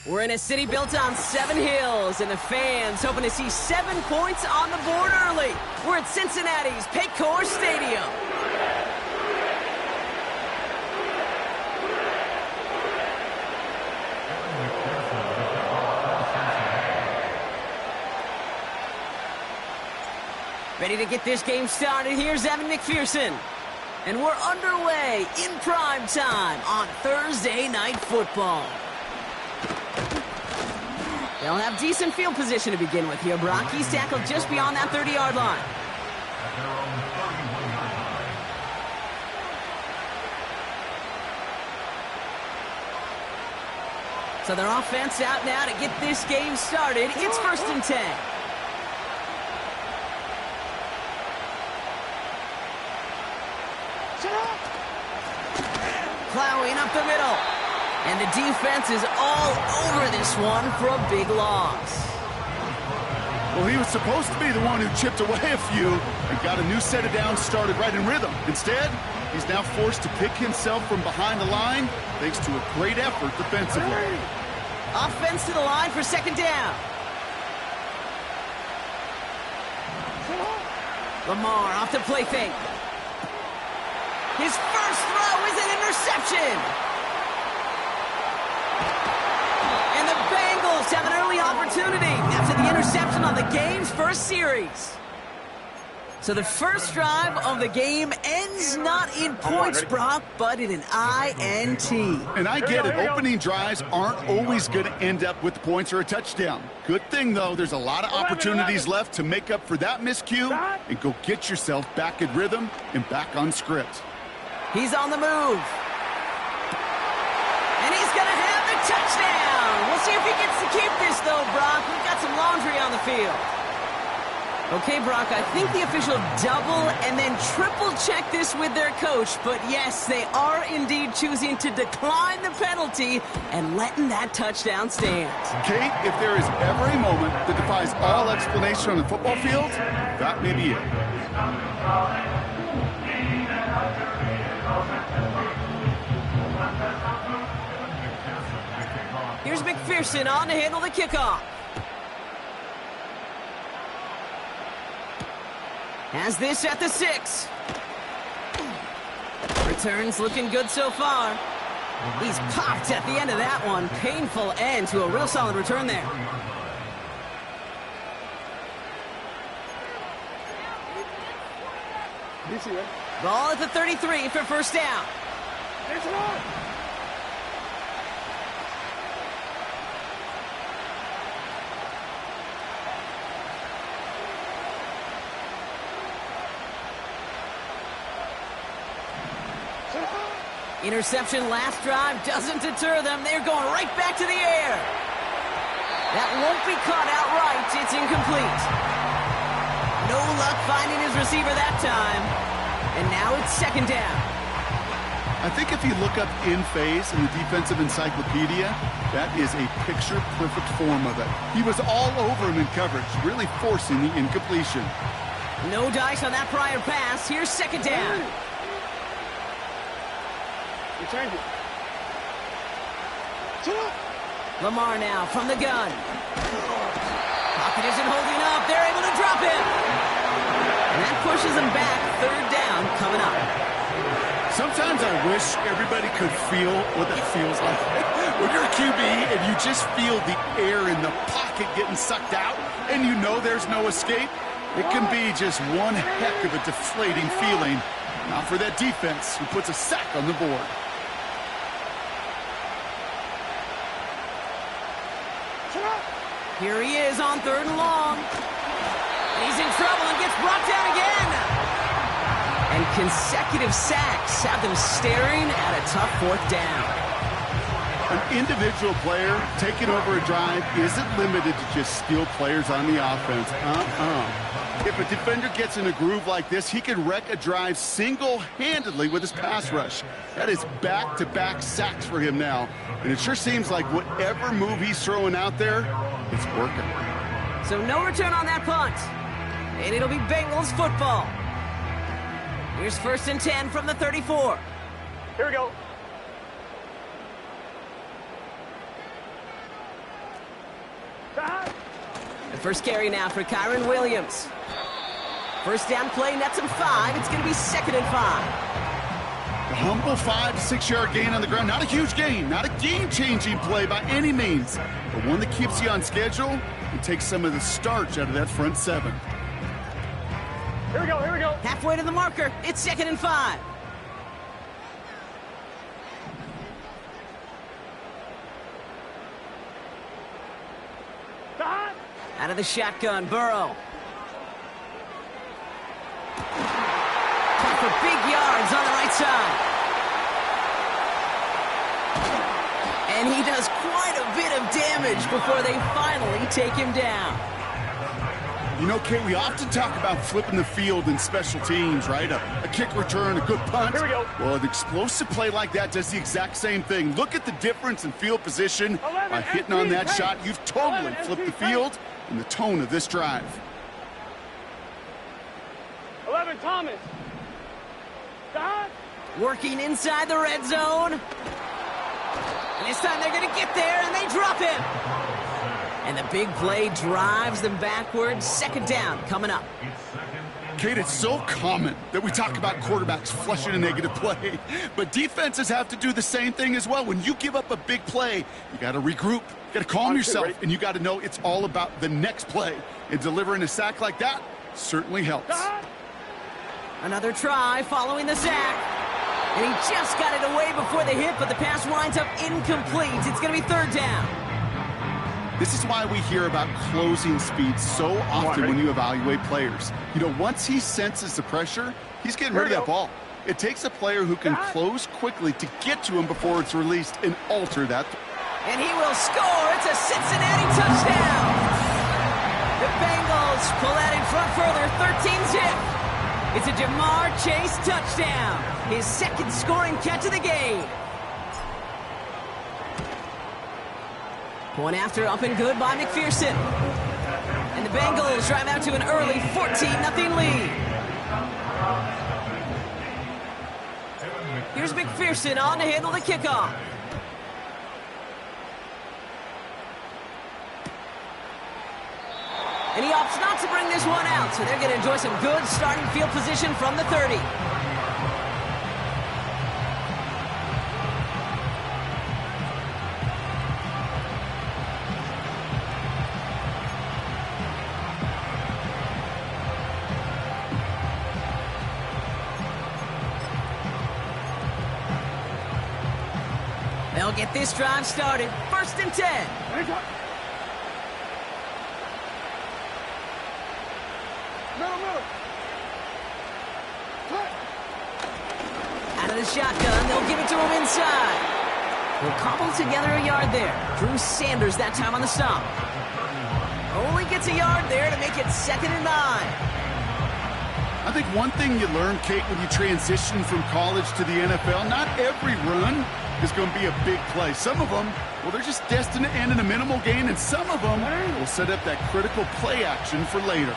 We're in a city built on 7 hills, and the fans hoping to see 7 points on the board early. We're at Cincinnati's Paycor Stadium. Ready to get this game started. Here's Evan McPherson. And we're underway in prime time on Thursday Night Football. They'll have decent field position to begin with here. Brock, he's tackled just beyond that 30-yard line. So their offense out now to get this game started. It's 1st and 10. Plowing up the middle. And the defense is all over this one for a big loss. Well, he was supposed to be the one who chipped away a few and got a new set of downs started right in rhythm. Instead, he's now forced to pick himself from behind the line thanks to a great effort defensively. Offense to the line for 2nd down. Lamar off the play fake. His first throw is an interception. And the Bengals have an early opportunity after the interception on the game's first series. So the first drive of the game ends not in points, Brock, but in an INT. And I get it. Opening drives aren't always going to end up with points or a touchdown. Good thing, though, there's a lot of opportunities left to make up for that miscue and go get yourself back in rhythm and back on script. He's on the move. And he's going to have the touchdown. We'll see if he gets to keep this, though, Brock. We've got some laundry on the field. Okay, Brock, I think the official double and then triple check this with their coach. But, yes, they are indeed choosing to decline the penalty and letting that touchdown stand. Kate, if there is ever a moment that defies all explanation on the football field, that may be it. Here's McPherson on to handle the kickoff. Has this at the 6. Returns looking good so far. He's popped at the end of that one. Painful end to a real solid return there. Ball at the 33 for 1st down. Interception last drive doesn't deter them. They're going right back to the air. That won't be caught outright. It's incomplete. No luck finding his receiver that time. And now it's 2nd down. I think if you look up in phase in the defensive encyclopedia, that is a picture-perfect form of it. He was all over him in coverage, really forcing the incompletion. No dice on that prior pass. Here's 2nd down. Lamar now from the gun. Pocket isn't holding up. They're able to drop him. And that pushes him back. 3rd down coming up. Sometimes I wish everybody could feel what that feels like. When you're a QB and you just feel the air in the pocket getting sucked out and you know there's no escape, it can be just one heck of a deflating feeling. Not for that defense who puts a sack on the board. Here he is on 3rd and long. He's in trouble and gets brought down again. And consecutive sacks have them staring at a tough 4th down. An individual player taking over a drive isn't limited to just skilled players on the offense. If a defender gets in a groove like this, he can wreck a drive single-handedly with his pass rush. That is back-to-back sacks for him now. And it sure seems like whatever move he's throwing out there, it's working. So no return on that punt. And it'll be Bengals football. Here's 1st and 10 from the 34. Here we go. The first carry now for Kyron Williams. First down play, nets him 5. It's going to be 2nd and 5. A humble 5 to 6 yard gain on the ground. Not a huge gain, not a game-changing play by any means, but one that keeps you on schedule and takes some of the starch out of that front 7. Here we go, here we go. Halfway to the marker. It's 2nd and 5. Out of the shotgun, Burrow. For big yards on the right side. And he does quite a bit of damage before they finally take him down. You know, Kate, we often talk about flipping the field in special teams, right? A kick return, a good punt. Here we go. Well, an explosive play like that does the exact same thing. Look at the difference in field position by hitting on that shot. You've totally flipped the field and the tone of this drive. 11, Thomas. Working inside the red zone. And this time they're going to get there, and they drop him. And the big play drives them backwards. 2nd down coming up. Kate, it's so common that we talk about quarterbacks flushing a negative play, but defenses have to do the same thing as well. When you give up a big play, you got to regroup, you got to calm yourself, and you got to know it's all about the next play. And delivering a sack like that certainly helps. Another try following the sack. And he just got it away before the hit, but the pass winds up incomplete. It's going to be 3rd down. This is why we hear about closing speed so often when you evaluate players. You know, once he senses the pressure, he's getting rid of that ball. It takes a player who can close quickly to get to him before it's released and alter that. And he will score. It's a Cincinnati touchdown. The Bengals pull out in front further, 13-zip. It's a Jamar Chase touchdown. His 2nd scoring catch of the game. Point after up and good by McPherson. And the Bengals drive out to an early 14-0 lead. Here's McPherson on to handle the kickoff. And he opts not to bring this one out, so they're going to enjoy some good starting field position from the 30. They'll get this drive started. 1st and 10. Out of the shotgun, they'll give it to him inside. They'll cobble together a yard there. Drew Sanders that time on the stop. Only gets a yard there to make it 2nd and 9. I think one thing you learn, Kate, when you transition from college to the NFL, not every run is going to be a big play. Some of them, well, they're just destined to end in a minimal gain, and some of them will set up that critical play action for later.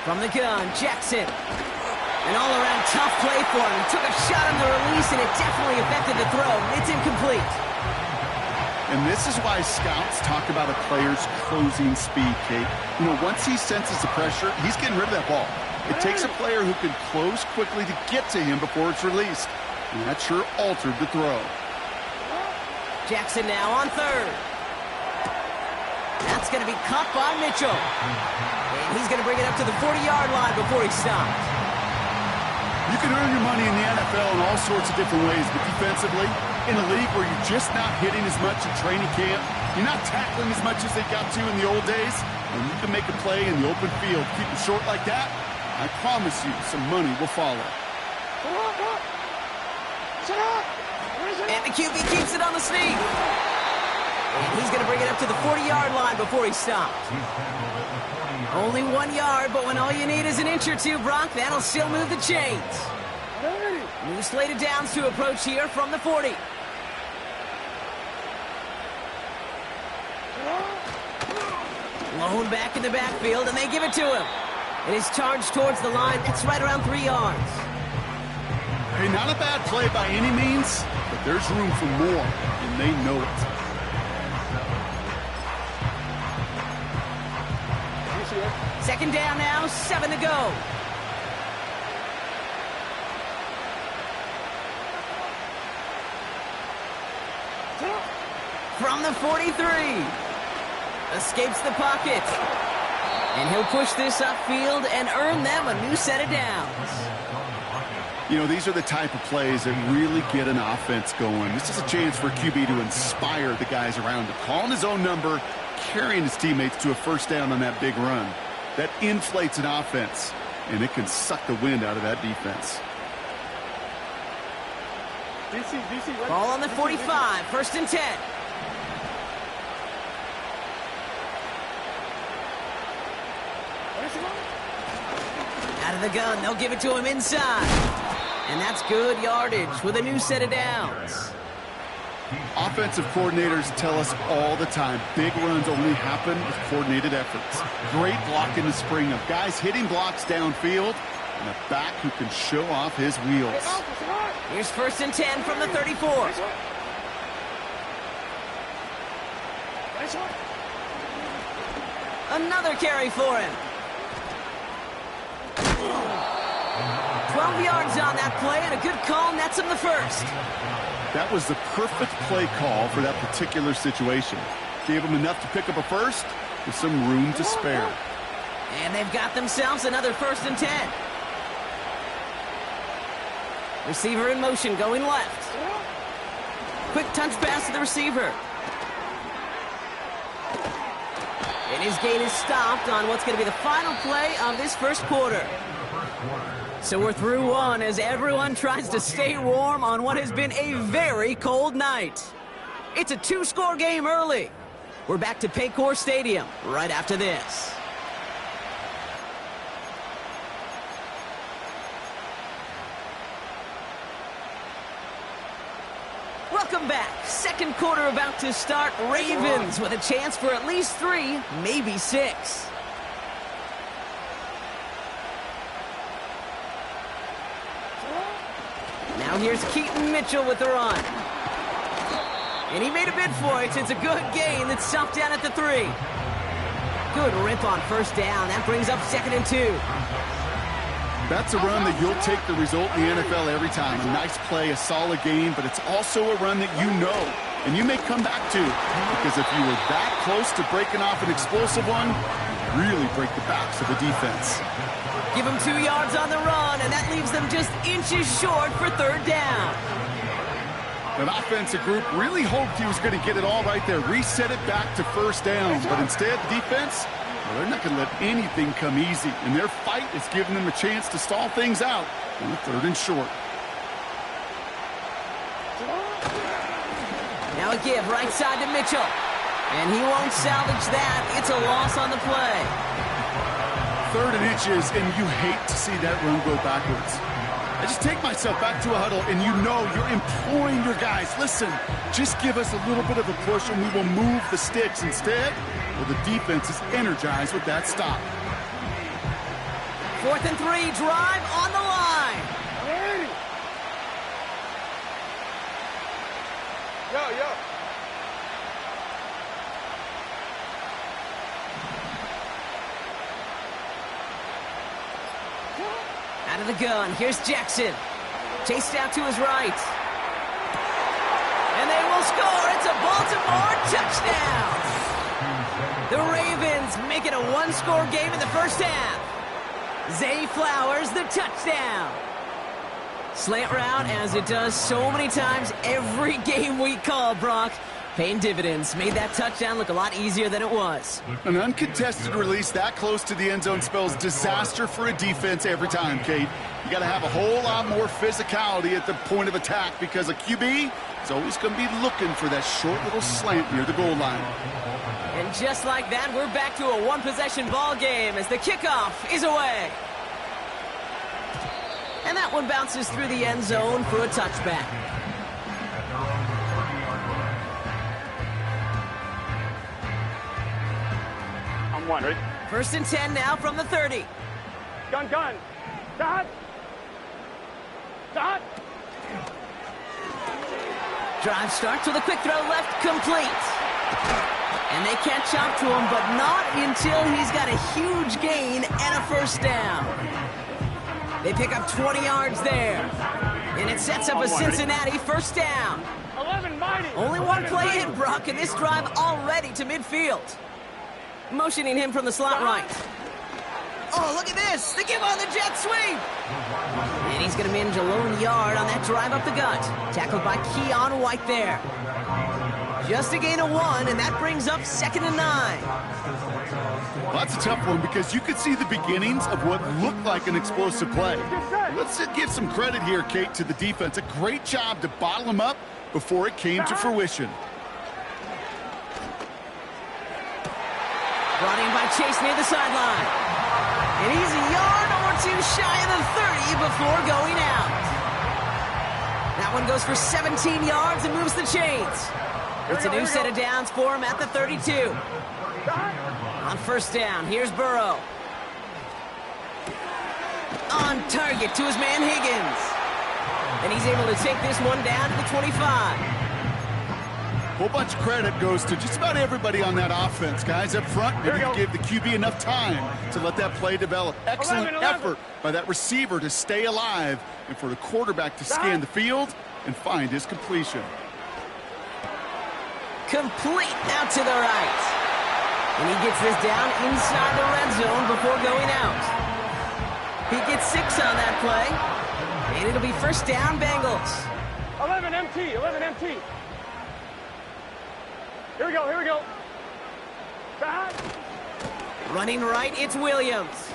From the gun, Jackson. An all-around tough play for him. He took a shot on the release, and it definitely affected the throw. It's incomplete. And this is why scouts talk about a player's closing speed, Kate. You know, once he senses the pressure, he's getting rid of that ball. It takes a player who can close quickly to get to him before it's released. And that sure altered the throw. Jackson now on 3rd. That's going to be caught by Mitchell. And he's going to bring it up to the 40-yard line before he stops. You can earn your money in the NFL in all sorts of different ways, but defensively, in a league where you're just not hitting as much in training camp, you're not tackling as much as they got to in the old days, and you can make a play in the open field. Keep it short like that, I promise you some money will follow. And the QB keeps it on the sneak. And he's going to bring it up to the 40-yard line before he stops. Only 1 yard, but when all you need is an inch or two, Brock, that'll still move the chains. New slated downs to approach here from the 40. Lone back in the backfield, and they give it to him. It is charged towards the line. That's right around 3 yards. Hey, not a bad play by any means, but there's room for more, and they know it. Second down now, 7 to go. From the 43. Escapes the pocket. And he'll push this upfield and earn them a new set of downs. You know, these are the type of plays that really get an offense going. This is a chance for QB to inspire the guys around him. Calling his own number, carrying his teammates to a first down on that big run. That inflates an offense, and it can suck the wind out of that defense. DC, Ball on the 45, first and 10. Out of the gun, they'll give it to him inside. And that's good yardage with a new set of downs. Offensive coordinators tell us all the time, big runs only happen with coordinated efforts. Great block in the spring of guys hitting blocks downfield and a back who can show off his wheels. Here's first and 10 from the 34. Another carry for him. 12 yards on that play, and a good call nets him the first. That was the perfect play call for that particular situation. Gave him enough to pick up a first with some room to spare. And they've got themselves another first and 10. Receiver in motion, going left. Quick touch pass to the receiver. And his gain is stopped on what's going to be the final play of this first quarter. So we're through one as everyone tries to stay warm on what has been a very cold night. It's a 2-score game early. We're back to Paycor Stadium right after this. Welcome back. Second quarter about to start. Ravens with a chance for at least 3, maybe 6. Now here's Keaton Mitchell with the run. And he made a bid for it. It's a good gain that's stopped down at the 3. Good rip on first down. That brings up second and 2. That's a run that you'll take the result in the NFL every time. A nice play, a solid game, but it's also a run that you know and you may come back to, because if you were that close to breaking off an explosive one, you really break the backs of the defense. Give them 2 yards on the run, and that leaves them just inches short for third down. An offensive group really hoped he was going to get it all right there, reset it back to first down, but instead, defense, well, they're not going to let anything come easy, and their fight is giving them a chance to stall things out on the third and short. Now a give right side to Mitchell, and he won't salvage that. It's a loss on the play. 3rd and inches, and you hate to see that run go backwards. I just take myself back to a huddle, and you know you're imploring your guys, listen, just give us a little bit of a push, and we will move the sticks. Instead, well, the defense is energized with that stop. 4th and 3, drive on the line. Yo. Out of the gun, here's Jackson. Chased out to his right. And they will score. It's a Baltimore touchdown. The Ravens make it a 1-score game in the first half. Zay Flowers, the touchdown. Slant route, as it does so many times every game we call, Brock. Paying dividends. Made that touchdown look a lot easier than it was. An uncontested release that close to the end zone spells disaster for a defense every time, Kate. You got to have a whole lot more physicality at the point of attack, because a QB is always going to be looking for that short little slant near the goal line. And just like that, we're back to a one-possession ball game as the kickoff is away. And that one bounces through the end zone for a touchback. I'm one, ready? 1st and 10 now from the 30. Gun. Dot. Drive starts with a quick throw left, complete. And they catch up to him, but not until he's got a huge gain and a first down. They pick up 20 yards there. And it sets up a Cincinnati first down. 11 mighty. Only one play in, Brock, and this drive already to midfield. Motioning him from the slot right. Oh, look at this. They give on the jet sweep. And he's going to manage a lone yard on that drive up the gut. Tackled by Keon White there. Just a gain of 1, and that brings up 2nd and 9. Well, that's a tough one because you could see the beginnings of what looked like an explosive play. Let's give some credit here, Kate, to the defense. A great job to bottle him up before it came to fruition. Brought in by Chase near the sideline. And he's a yard or two shy of the 30 before going out. That one goes for 17 yards and moves the chains. It's a new set of downs for him at the 32. On first down, here's Burrow. On target to his man Higgins. And he's able to take this one down to the 25. Whole bunch of credit goes to just about everybody on that offense, guys. Up front, maybe give the QB enough time to let that play develop. Excellent effort by that receiver to stay alive and for the quarterback to scan the field and find his completion. Complete out to the right. And he gets this down inside the red zone before going out. He gets 6 on that play. And it'll be first down, Bengals. 11 MT, 11 MT. Here we go, here we go. Back. Running right, it's Williams.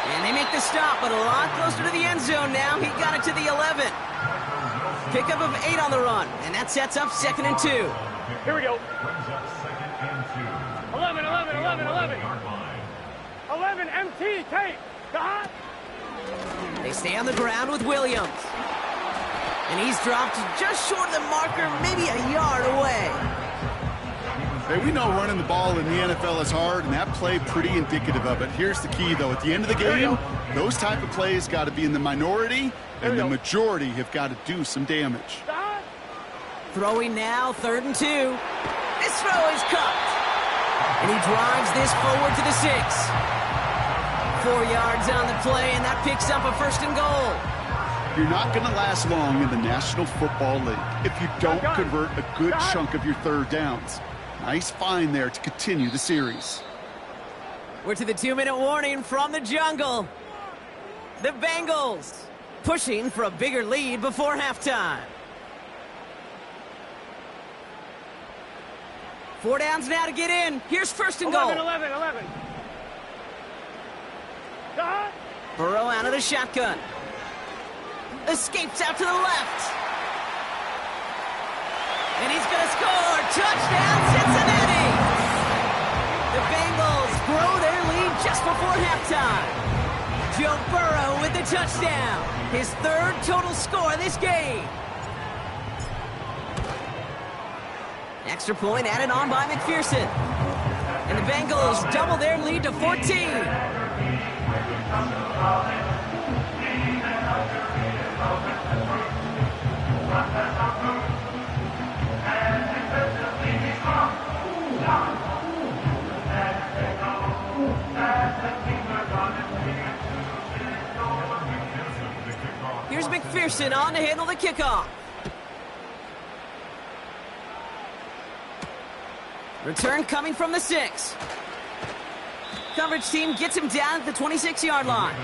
And they make the stop, but a lot closer to the end zone now. He got it to the 11. Pickup of 8 on the run, and that sets up 2nd and 2. Here we go. 11, 11, 11, 11. 11 MT, Kate. Back. They stay on the ground with Williams. And he's dropped just short of the marker, maybe a yard away. Hey, we know running the ball in the NFL is hard, and that play pretty indicative of it. Here's the key, though. At the end of the game, those type of plays got to be in the minority, and the majority have got to do some damage. Throwing now, 3rd and 2. This throw is cut. And he drives this forward to the 6. 4 yards on the play, and that picks up a 1st and goal. You're not going to last long in the National Football League if you don't convert a good chunk of your 3rd downs. Nice find there to continue the series. We're to the 2-minute warning from the jungle. The Bengals pushing for a bigger lead before halftime. 4 downs now to get in. Here's 1st and goal. 11, 11, 11. Burrow out of the shotgun. Escapes out to the left. And he's going to score. Touchdown, Cincinnati! The Bengals grow their lead just before halftime. Joe Burrow with the touchdown. His 3rd total score this game. Extra point added on by McPherson. And the Bengals double their lead to 14. Here's McPherson on to handle the kickoff. Return coming from the 6. Coverage team gets him down at the 26-yard line.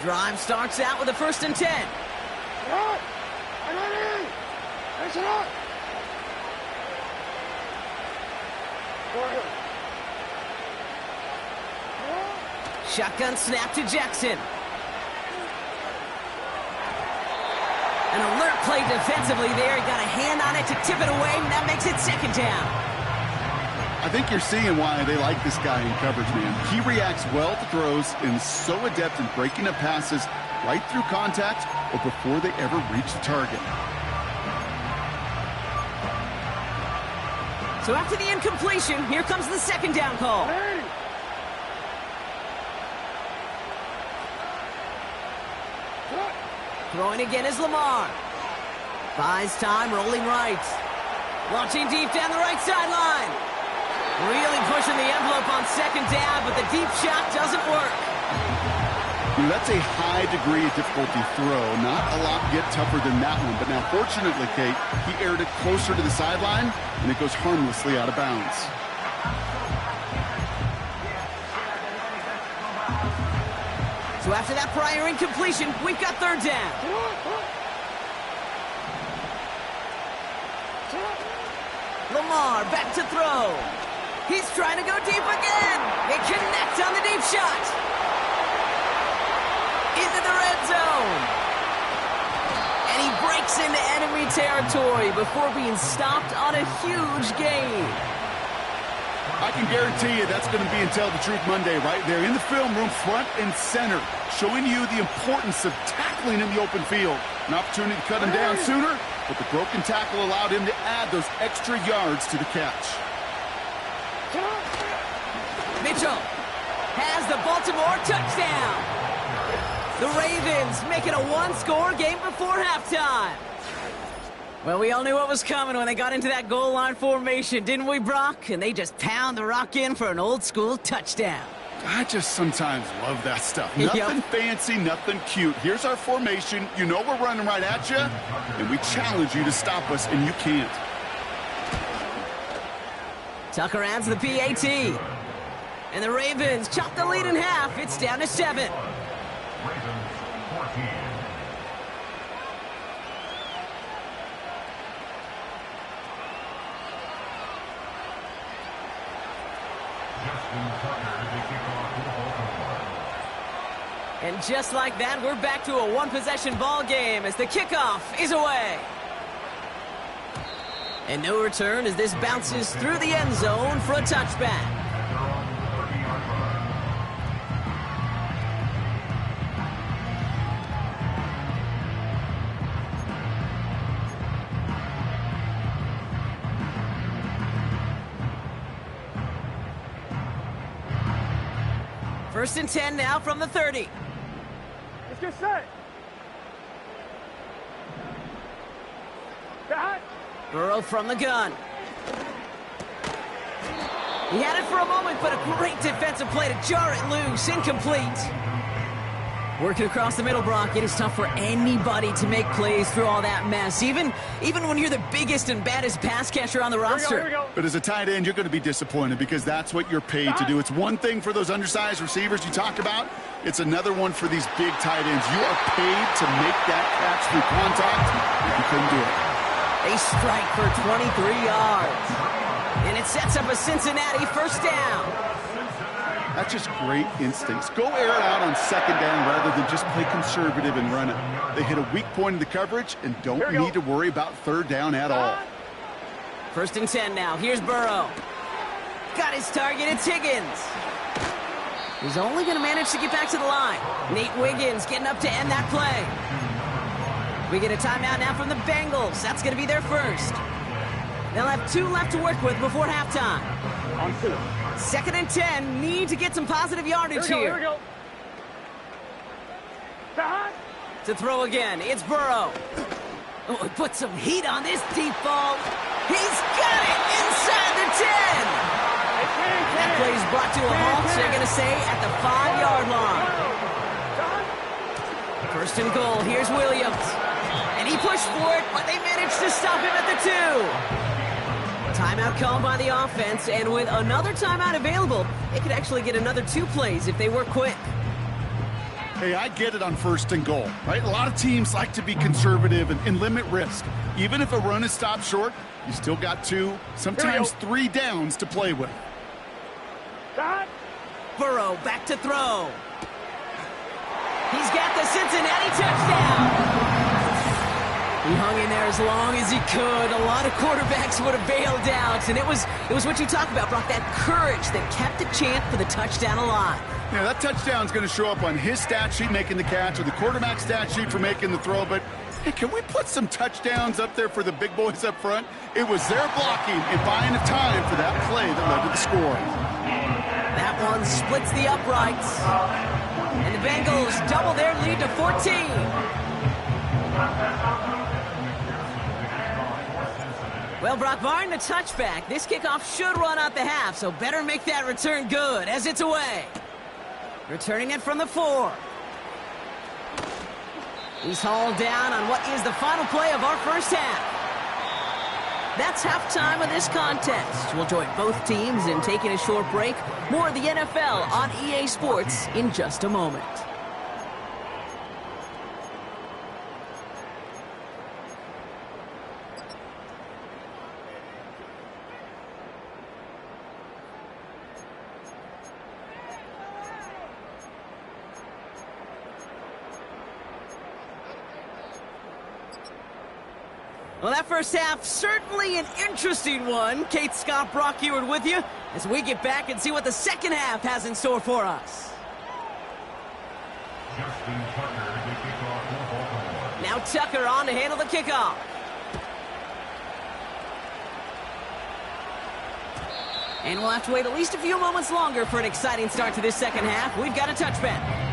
Drive starts out with a 1st and 10. Shotgun snap to Jackson. An alert play defensively there. He got a hand on it to tip it away, and that makes it 2nd down. I think you're seeing why they like this guy in coverage, man. He reacts well to throws and is so adept in breaking up passes right through contact or before they ever reach the target. So after the incompletion, here comes the 2nd down call. Throwing again is Lamar. Buys time, rolling right. Launching deep down the right sideline. Really pushing the envelope on second down, but the deep shot doesn't work. That's a high degree of difficulty throw. Not a lot get tougher than that one. But now, fortunately, Kate, he aired it closer to the sideline, and it goes harmlessly out of bounds. So after that prior incompletion, we've got third down. Lamar back to throw. He's trying to go deep again. They connect on the deep shot. Into the red zone. And he breaks into enemy territory before being stopped on a huge gain. I can guarantee you that's going to be in Tell the Truth Monday right there in the film room, front and center, showing you the importance of tackling in the open field. An opportunity to cut him down sooner, but the broken tackle allowed him to add those extra yards to the catch. Mitchell has the Baltimore touchdown. The Ravens make it a one-score game before halftime. Well, we all knew what was coming when they got into that goal line formation, didn't we, Brock? And they just pound the rock in for an old-school touchdown. I just sometimes love that stuff. Nothing fancy, nothing cute. Here's our formation. You know we're running right at you, and we challenge you to stop us, and you can't. Tucker adds the PAT. And the Ravens chop the lead in half. It's down to 7. And just like that, we're back to a one-possession ball game as the kickoff is away. And no return as this bounces through the end zone for a touchback. First and 10 now from the 30. Let's get set. Back. Burrow from the gun. He had it for a moment, but a great defensive play to jar it loose. Incomplete. Working across the middle, Brock. It is tough for anybody to make plays through all that mess, even when you're the biggest and baddest pass catcher on the roster. Here we go. But as a tight end, you're going to be disappointed because that's what you're paid to do. It's one thing for those undersized receivers you talk about. It's another one for these big tight ends. You are paid to make that catch through contact, and you couldn't do it. A strike for 23 yards. And it sets up a Cincinnati first down. That's just great instincts. Go air it out on second down rather than just play conservative and run it. They hit a weak point in the coverage and don't need to worry about third down at all. First and 10 now. Here's Burrow. Got his target. It's Higgins. He's only going to manage to get back to the line. Nate Wiggins getting up to end that play. We get a timeout now from the Bengals. That's going to be their first. They'll have 2 left to work with before halftime. On 2. Second and 10. Need to get some positive yardage here. Here we go. Back. To throw again. It's Burrow. Oh, he put some heat on this deep ball. He's got it inside the 10. That play is brought to a halt, they're going to say, at the 5-yard line. First and goal. Here's Williams. And he pushed for it, but they managed to stop him at the 2. Timeout called by the offense, and with another timeout available, they could actually get another 2 plays if they work quick. Hey, I get it on first and goal, right? A lot of teams like to be conservative and limit risk. Even if a run is stopped short, you still got 2, sometimes 3 downs to play with. Burrow back to throw. He's got the Cincinnati touchdown. He hung in there as long as he could. A lot of quarterbacks would have bailed out, and it was what you talk about, Brock, that courage that kept the chant for the touchdown alive. Yeah, that touchdown's going to show up on his stat sheet making the catch or the quarterback stat sheet for making the throw, but hey, can we put some touchdowns up there for the big boys up front? It was their blocking and buying the time for that play that led to the score. That one splits the uprights. And the Bengals double their lead to 14. Well, Brock, barring the touchback, this kickoff should run out the half, so better make that return good as it's away. Returning it from the 4. He's hauled down on what is the final play of our first half. That's halftime of this contest. We'll join both teams in taking a short break. More of the NFL on EA Sports in just a moment. Well, that first half, certainly an interesting one. Kate, Scott, Brock Eward with you as we get back and see what the second half has in store for us. Now Tucker on to handle the kickoff. And we'll have to wait at least a few moments longer for an exciting start to this second half. We've got a touchback.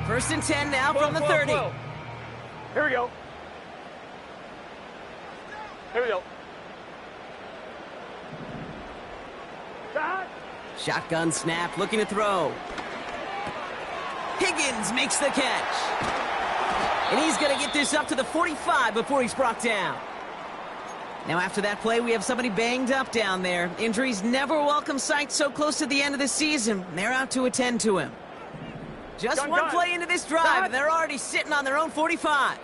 First and 10 now from the 30. Here we go. Here we go. Shot. Shotgun snap, looking to throw. Higgins makes the catch. And he's going to get this up to the 45 before he's brought down. Now after that play, we have somebody banged up down there. Injuries never a welcome sight so close to the end of the season. They're out to attend to him. Just one play into this drive, and they're already sitting on their own 45.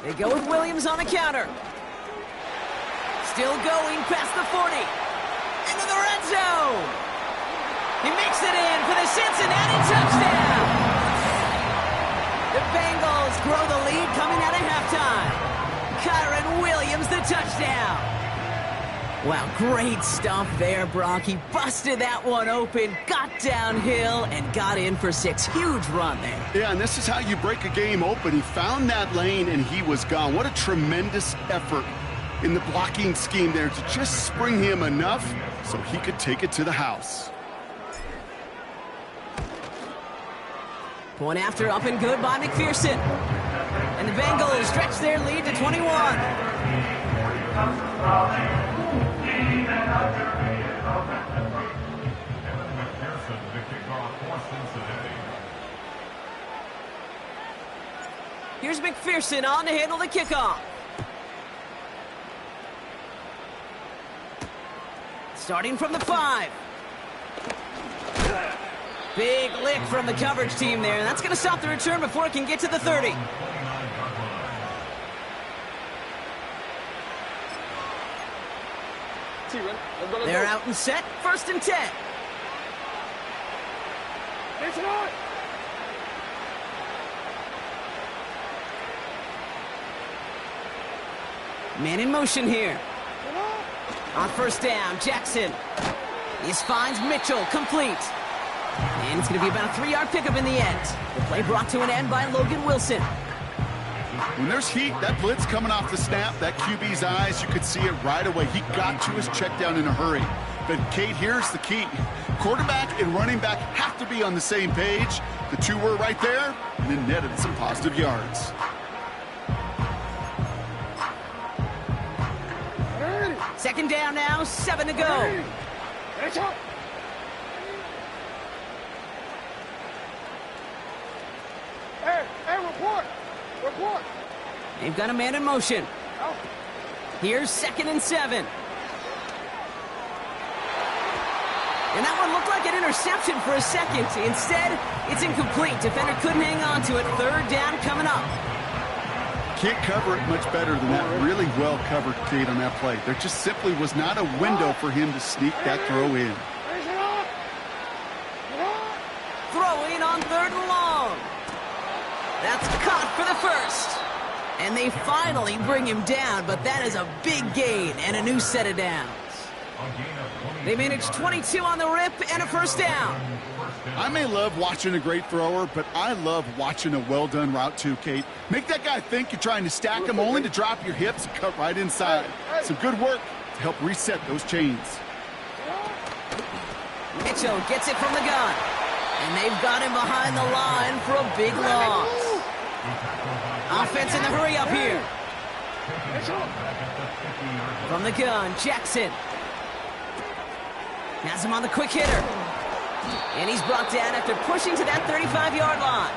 They go with Williams on the counter. Still going past the 40. Into the red zone. He makes it in for the Cincinnati touchdown. The Bengals grow the lead coming out of halftime. Kyron Williams, the touchdown. Wow, great stuff there, Brock. He busted that one open, got downhill, and got in for 6. Huge run there. Yeah, and this is how you break a game open. He found that lane, and he was gone. What a tremendous effort in the blocking scheme there to just spring him enough so he could take it to the house. Point after, up and good by McPherson. And the Bengals stretch their lead to 21. Here's McPherson on to handle the kickoff. Starting from the 5. Big lick from the coverage team there. That's going to stop the return before it can get to the 30. They're out and set. First and 10. Man in motion here. On first down, Jackson. He finds Mitchell, complete. And it's going to be about a 3-yard pickup in the end. The play brought to an end by Logan Wilson. When there's heat, that blitz coming off the snap, that QB's eyes, you could see it right away. He got to his check down in a hurry. But, Kate, here's the key. Quarterback and running back have to be on the same page. The two were right there, and it netted some positive yards. Second down now, 7 to go. Report. They've got a man in motion. Here's 2nd and 7. And that one looked like an interception for a second. Instead, it's incomplete. Defender couldn't hang on to it. 3rd down coming up. Can't cover it much better than that. Really well covered, Kate, on that play. There just simply was not a window for him to sneak that throw in. Throwing on 3rd and long. That's caught for the first. And they finally bring him down, but that is a big gain and a new set of downs. They managed 22 on the rip and a first down. I may love watching a great thrower, but I love watching a well-done route too, Kate. Make that guy think you're trying to stack him only to drop your hips and cut right inside. Some good work to help reset those chains. Mitchell gets it from the gun. And they've got him behind the line for a big loss. Offense in the hurry up here. From the gun, Jackson. Has him on the quick hitter. And he's brought down after pushing to that 35-yard line.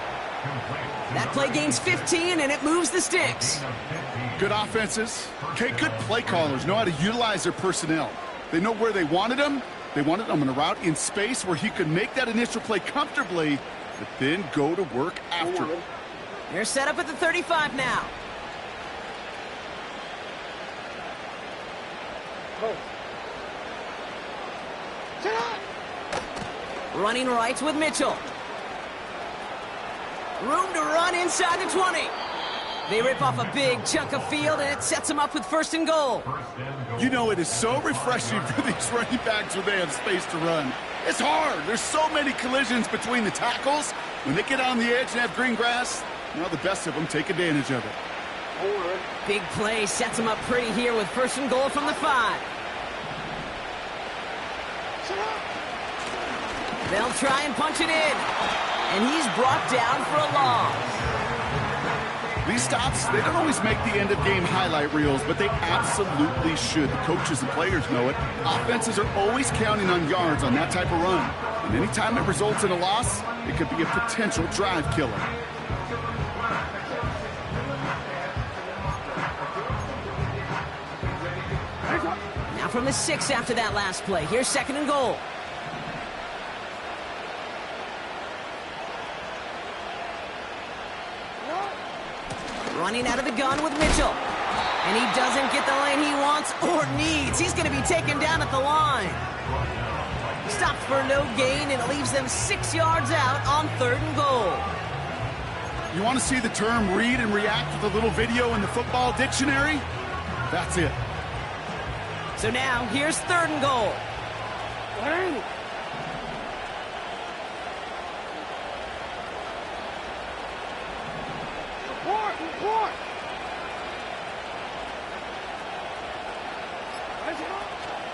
That play gains 15, and it moves the sticks. Good offenses. Okay, good play callers know how to utilize their personnel. They know where they wanted them. They wanted them on a route in space where he could make that initial play comfortably, but then go to work after it. They're set up at the 35 now. Running right with Mitchell. Room to run inside the 20. They rip off a big chunk of field, and it sets them up with first and goal. You know, it is so refreshing for these running backs when they have space to run. It's hard. There's so many collisions between the tackles. When they get on the edge and have green grass, you know, the best of them take advantage of it. Big play sets them up pretty here with first and goal from the 5. They'll try and punch it in. And he's brought down for a loss. These stops, they don't always make the end-of-game highlight reels, but they absolutely should. The coaches and players know it. Offenses are always counting on yards on that type of run. And anytime it results in a loss, it could be a potential drive killer. Now from the 6 after that last play. Here's second and goal. Running out of the gun with Mitchell. And he doesn't get the lane he wants or needs. He's going to be taken down at the line. Stopped for no gain, and it leaves them 6 yards out on third and goal. You want to see the term read and react with a little video in the football dictionary? That's it. So now, here's third and goal.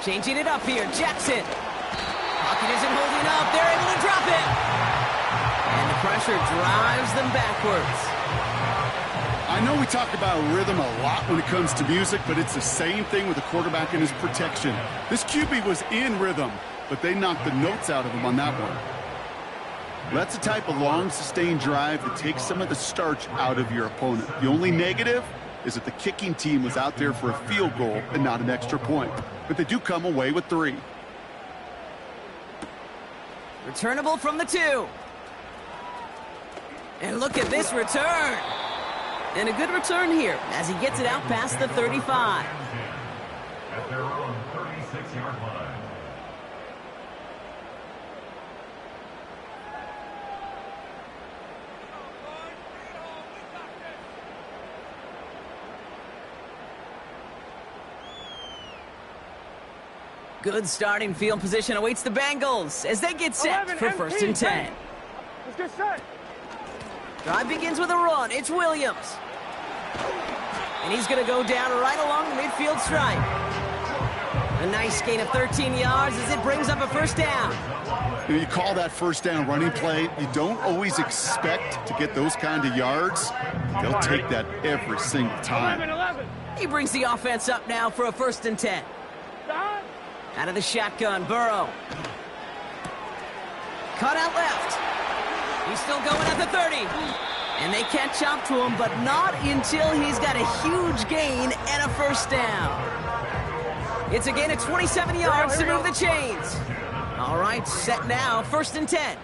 Changing it up here, Jackson. Pocket isn't holding up. They're able to drop it. And the pressure drives them backwards. I know we talk about rhythm a lot when it comes to music, but it's the same thing with the quarterback and his protection. This QB was in rhythm, but they knocked the notes out of him on that one. That's the type of long, sustained drive that takes some of the starch out of your opponent. The only negative is that the kicking team was out there for a field goal and not an extra point. But they do come away with 3. Returnable from the 2. And look at this return. And a good return here as he gets it out past the 35. At their own 36-yard line. Good starting field position awaits the Bengals as they get set for first and 10. Let's get set. Drive begins with a run. It's Williams. And he's going to go down right along the midfield stripe. A nice gain of 13 yards as it brings up a first down. You call that first down running play. You don't always expect to get those kind of yards. They'll take that every single time. 11. He brings the offense up now for a first and 10. Out of the shotgun, Burrow. Cut out left. He's still going at the 30. And they catch up to him, but not until he's got a huge gain and a first down. It's a gain of 27 yards to move the chains. All right, set now, first and 10.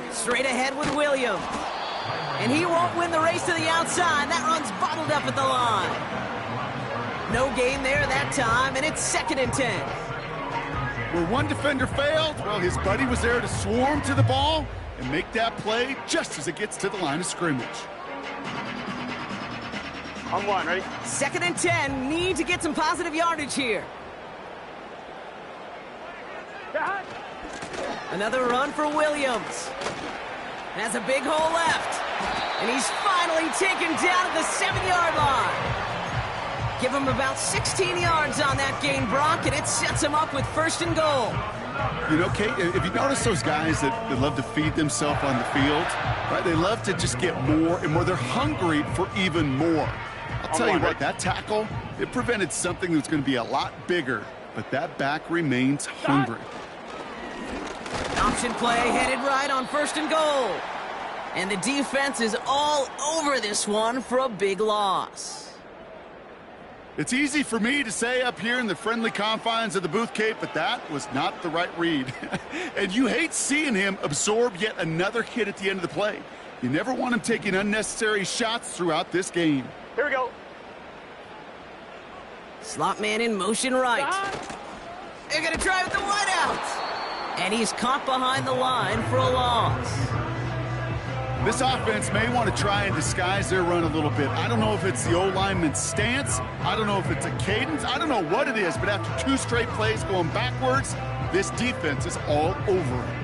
Straight ahead with Williams. And he won't win the race to the outside. That run's bottled up at the line. No gain there that time, and it's second and 10. Where one defender failed, well, his buddy was there to swarm to the ball and make that play just as it gets to the line of scrimmage. On one, ready? 2nd and 10. Need to get some positive yardage here. Get hot. Another run for Williams. Has a big hole left. And he's finally taken down at the 7-yard line. Give him about 16 yards on that gain, Brock, and it sets him up with 1st and goal. You know, Kate, if you notice those guys that love to feed themselves on the field, right? They love to just get more and more. They're hungry for even more. I'll tell you what, that tackle, it prevented something that's going to be a lot bigger, but that back remains hungry. Option play headed right on 1st and goal. And the defense is all over this one for a big loss. It's easy for me to say up here in the friendly confines of the booth, Kate, but that was not the right read. And you hate seeing him absorb yet another hit at the end of the play. You never want him taking unnecessary shots throughout this game. Here we go. Slot man in motion right. They're going to try with the wideout. And he's caught behind the line for a loss. This offense may want to try and disguise their run a little bit. I don't know if it's the O-lineman's stance. I don't know if it's a cadence. I don't know what it is, but after 2 straight plays going backwards, this defense is all over it.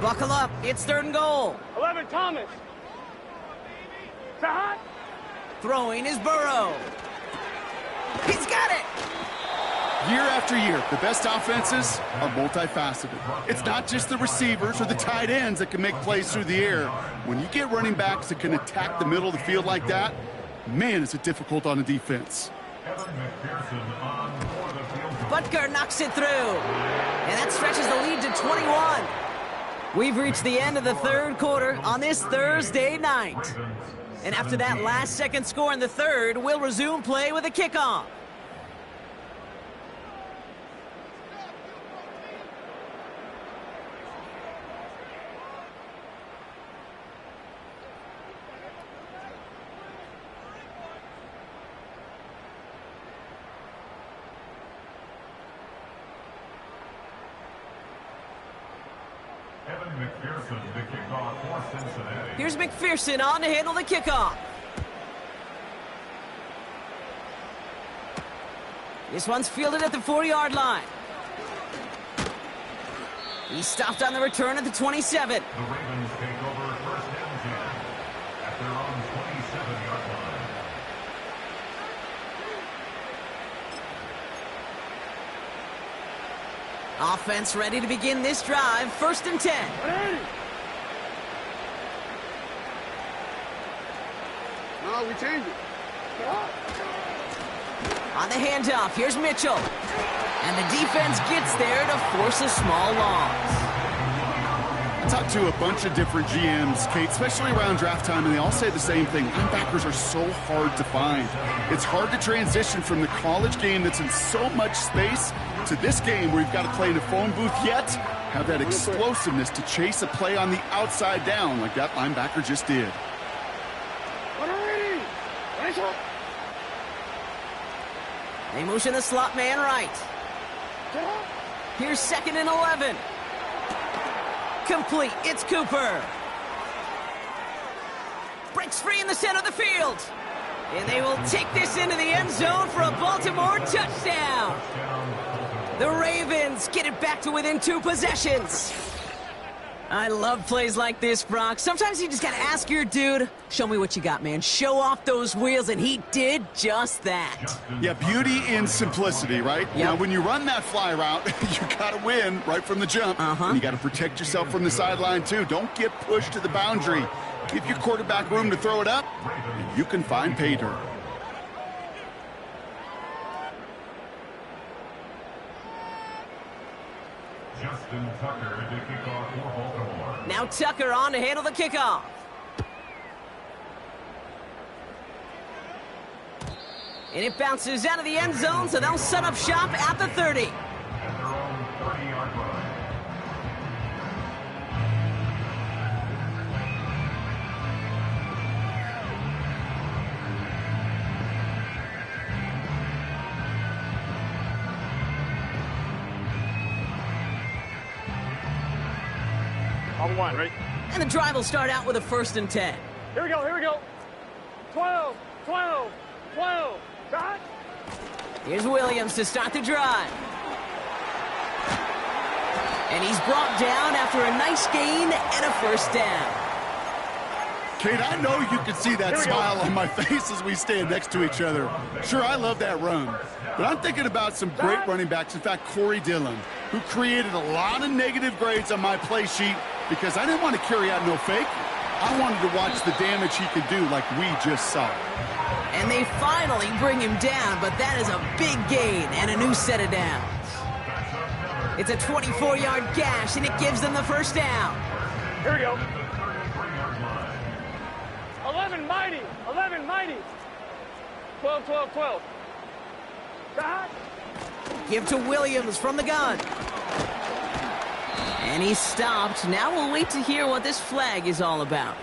Buckle up. It's 3rd and goal. 11, Thomas. Hot. Throwing is Burrow. He's got it. Year after year, the best offenses are multifaceted. It's not just the receivers or the tight ends that can make plays through the air. When you get running backs that can attack the middle of the field like that, man, is it difficult on a defense. Butker knocks it through. And that stretches the lead to 21. We've reached the end of the 3rd quarter on this Thursday night. And after that last-second score in the 3rd, we'll resume play with a kickoff. Here's McPherson on to handle the kickoff. This one's fielded at the 4-yard line. He's stopped on the return at the 27. The Ravens take over 1st and 10 at their own 27-yard line. Offense ready to begin this drive. 1st and 10. No, we changed it. On the handoff, here's Mitchell. And the defense gets there to force a small loss. I talked to a bunch of different GMs, Kate, especially around draft time, and they all say the same thing. Linebackers are so hard to find. It's hard to transition from the college game that's in so much space to this game where you've got to play in a phone booth, yet have that explosiveness to chase a play on the outside down like that linebacker just did. They motion the slot man right. Here's 2nd and 11. Complete. It's Cooper. Breaks free in the center of the field. And they will take this into the end zone for a Baltimore touchdown. The Ravens get it back to within 2 possessions. I love plays like this, Brock. Sometimes you just got to ask your dude, show me what you got, man. Show off those wheels, and he did just that. Yeah, beauty in simplicity, right? Yep. Now, when you run that fly route, you got to win right from the jump. And you got to protect yourself from the sideline, too. Don't get pushed to the boundary. Give your quarterback room to throw it up, and you can find pay dirt. Justin Tucker to kick off for Baltimore. Now Tucker on to handle the kickoff. And it bounces out of the end zone, so they'll set up shop at the 30. At their own 30-yard line. All the one, ready? And the drive will start out with a 1st and 10. Here we go, here we go. 12, 12, 12. Shot. Here's Williams to start the drive. And he's brought down after a nice gain and a 1st down. Kate, I know you can see that smile on my face as we stand next to each other. Sure, I love that run. But I'm thinking about some great running backs. In fact, Corey Dillon, who created a lot of negative grades on my play sheet because I didn't want to carry out no fake. I wanted to watch the damage he could do like we just saw. And they finally bring him down, but that is a big gain and a new set of downs. It's a 24-yard gash, and it gives them the 1st down. Here we go. 11 mighty, 11 mighty. 12, 12, 12. Shot. Give to Williams from the gun. And he's stopped. Now we'll wait to hear what this flag is all about.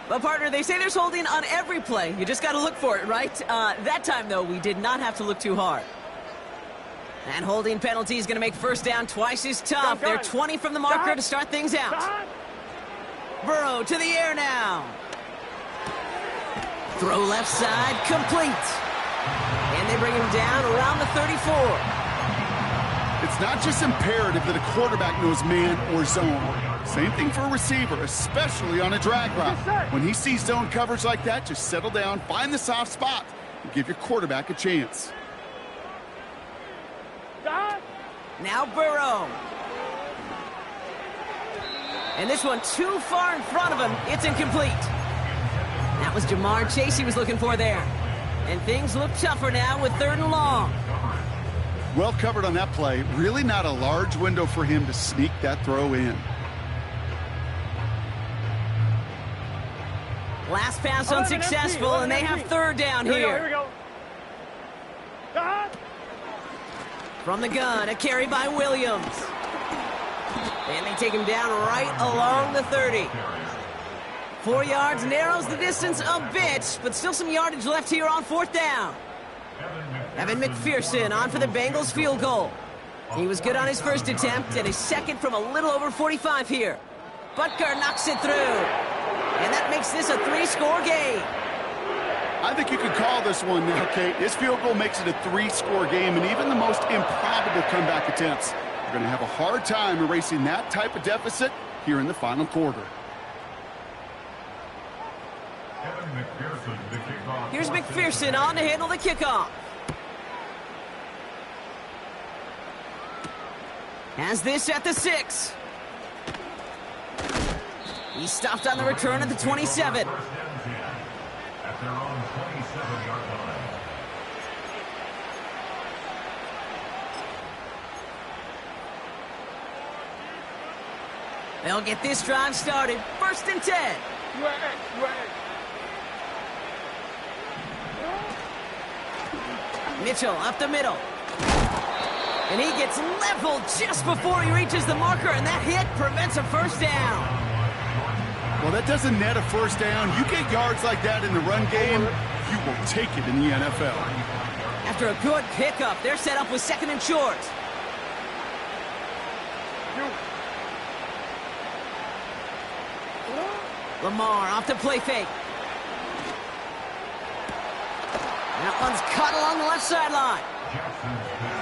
But, partner, they say there's holding on every play. You just got to look for it, right? That time, though, we did not have to look too hard. And holding penalty is going to make 1st down twice as tough. They're 20 from the marker to start things out. Burrow to the air now. Throw left side, complete. And they bring him down around the 34. It's not just imperative that a quarterback knows man or zone. Same thing for a receiver, especially on a drag route. When he sees zone coverage like that, just settle down, find the soft spot, and give your quarterback a chance. Now Burrow. And this one too far in front of him. It's incomplete. That was Jamar Chase he was looking for there. And things look tougher now with 3rd and long. Well covered on that play. Really not a large window for him to sneak that throw in. Last pass unsuccessful, and they have 3rd down here. Here we go. From the gun, a carry by Williams. And they take him down right along the 30. 4 yards, narrows the distance a bit, but still some yardage left here on 4th down. Evan McPherson on for the Bengals field goal. He was good on his 1st attempt, and his 2nd from a little over 45 here. Butker knocks it through. And that makes this a 3-score game. I think you could call this one now, Kate. This field goal makes it a 3-score game, and even the most improbable comeback attempts are going to have a hard time erasing that type of deficit here in the final quarter. Here's McPherson on to handle the kickoff. Has this at the 6. He stopped on the return at the 27. At their own 27-yard line. They'll get this drive started. 1st and 10. Mitchell up the middle. And he gets leveled just before he reaches the marker, and that hit prevents a 1st down. Well, that doesn't net a 1st down. You get yards like that in the run game, you will take it in the NFL. After a good pickup, they're set up with 2nd and short. Lamar off the play fake. That one's cut along the left sideline.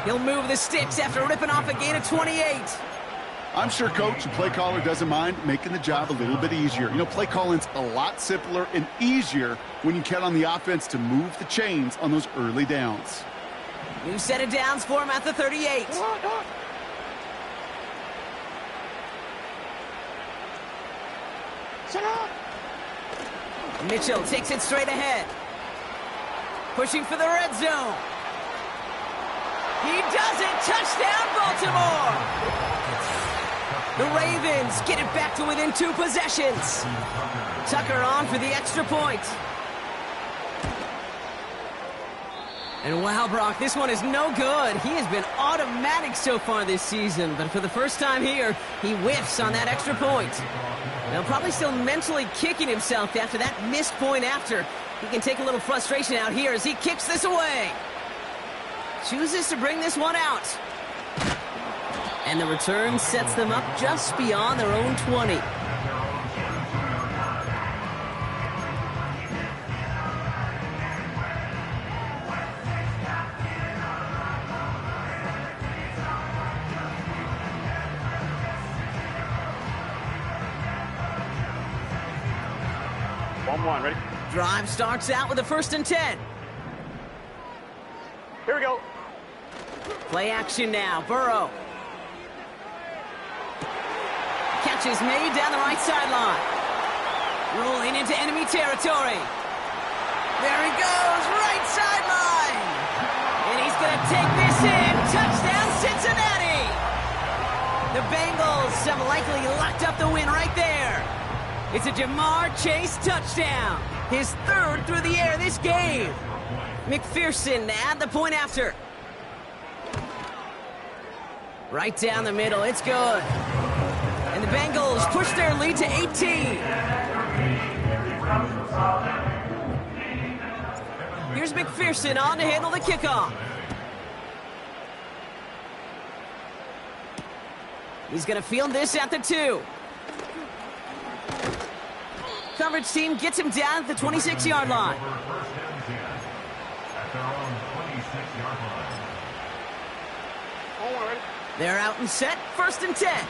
He'll move the sticks after ripping off a gain of 28. I'm sure coach and play caller doesn't mind making the job a little bit easier. You know, play calling's a lot simpler and easier when you count on the offense to move the chains on those early downs. New set of downs for him at the 38. Mitchell takes it straight ahead. Pushing for the red zone. He does it! Touchdown, Baltimore! The Ravens get it back to within 2 possessions. Tucker on for the extra point. And wow, Brock, this one is no good. He has been automatic so far this season, but for the first time here, he whiffs on that extra point. Now, probably still mentally kicking himself after that missed point after. He can take a little frustration out here as he kicks this away. Chooses to bring this one out. And the return sets them up just beyond their own 20. Ready? Drive starts out with a 1st and 10. Here we go. Play action now. Burrow. Catch is made down the right sideline. Rolling into enemy territory. There he goes, right sideline. And he's going to take this in. Touchdown, Cincinnati. The Bengals have likely locked up the win right there. It's a Jamar Chase touchdown. His 3rd through the air this game. McPherson at the point after. Right down the middle, it's good. And the Bengals push their lead to 18. Here's McPherson on to handle the kickoff. He's going to field this at the 2. Coverage team gets him down at the 26-yard line. They're out and set, 1st and 10.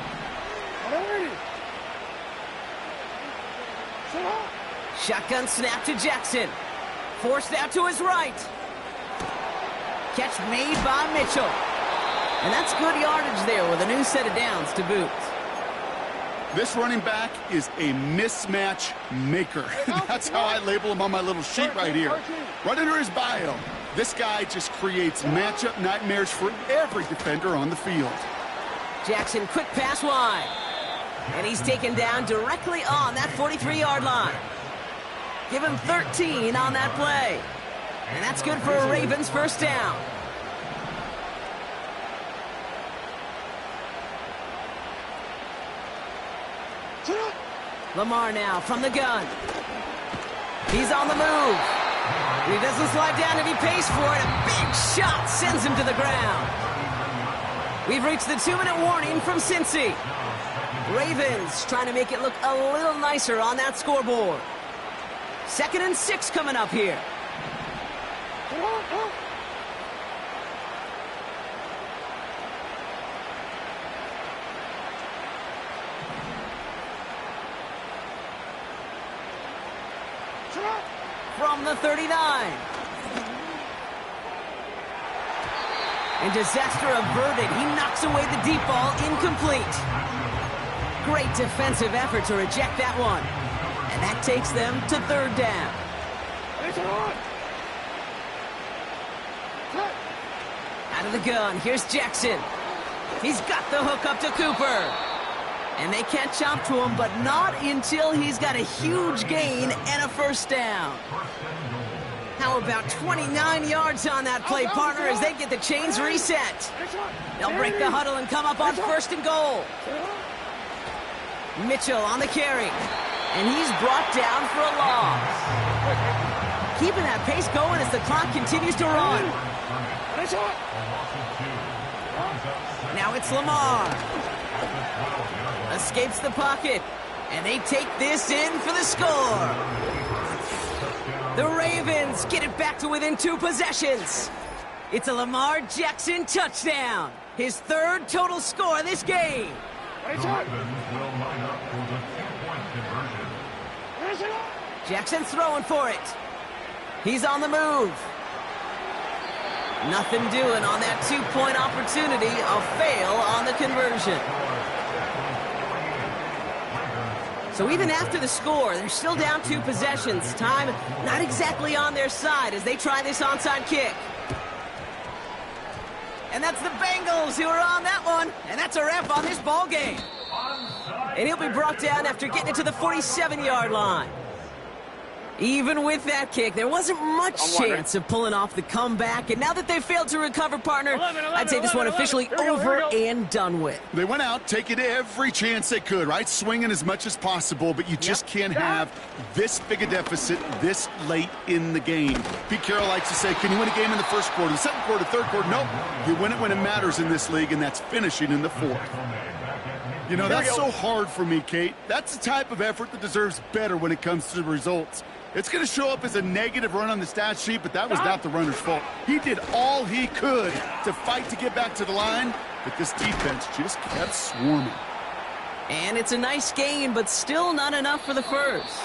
Shotgun snap to Jackson. Forced out to his right. Catch made by Mitchell. And that's good yardage there with a new set of downs to boot. This running back is a mismatch maker. That's how I label him on my little sheet right here. Right under his bio, this guy just creates matchup nightmares for every defender on the field. Jackson, quick pass wide. And he's taken down directly on that 43-yard line. Give him 13 on that play. And that's good for a Ravens 1st down. Lamar now from the gun. He's on the move. He doesn't slide down and he pays for it. A big shot sends him to the ground. We've reached the 2-minute warning from Cincy. Ravens trying to make it look a little nicer on that scoreboard. 2nd and 6 coming up here. From the 39. And disaster averted. He knocks away the deep ball, incomplete. Great defensive effort to reject that one. And that takes them to 3rd down. Out of the gun, here's Jackson. He's got the hook up to Cooper. And they catch up to him, but not until he's got a huge gain and a 1st down. How about 29 yards on that play, partner, as they get the chains reset. They'll break the huddle and come up on 1st and goal. Mitchell on the carry. And he's brought down for a loss. Keeping that pace going as the clock continues to run. Now it's Lamar. Escapes the pocket. And they take this in for the score. The Ravens get it back to within 2 possessions. It's a Lamar Jackson touchdown. His 3rd total score this game. Jackson's throwing for it. He's on the move. Nothing doing on that 2-point opportunity. A fail on the conversion. So even after the score, they're still down 2 possessions. Time not exactly on their side as they try this onside kick. And that's the Bengals who are on that one. And that's a wrap on this ball game. And he'll be brought down after getting it to the 47-yard line. Even with that kick, there wasn't much chance of pulling off the comeback. And now that they failed to recover, partner, I'd say this one officially over and done with. They went out taking every chance they could, right? Swinging as much as possible, but you just can't have this big a deficit this late in the game. Pete Carroll likes to say, can you win a game in the first quarter, the second quarter, third quarter? Nope. You win it when it matters in this league, and that's finishing in the fourth. You know, that's so hard for me, Kate. That's the type of effort that deserves better when it comes to the results. It's going to show up as a negative run on the stat sheet, but that was not the runner's fault. He did all he could to fight to get back to the line, but this defense just kept swarming. And it's a nice gain, but still not enough for the first.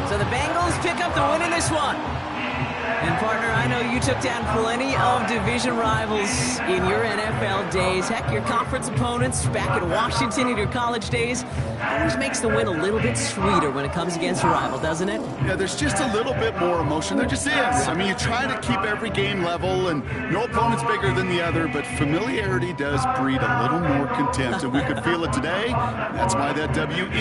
So the Bengals pick up the win in this one. And, partner, I know you took down plenty of division rivals in your NFL days. Heck, your conference opponents back in Washington in your college days. Always makes the win a little bit sweeter when it comes against a rival, doesn't it? Yeah, there's just a little bit more emotion. There just is. I mean, you try to keep every game level, and no opponent's bigger than the other, but familiarity does breed a little more contempt, and we could feel it today. That's why that W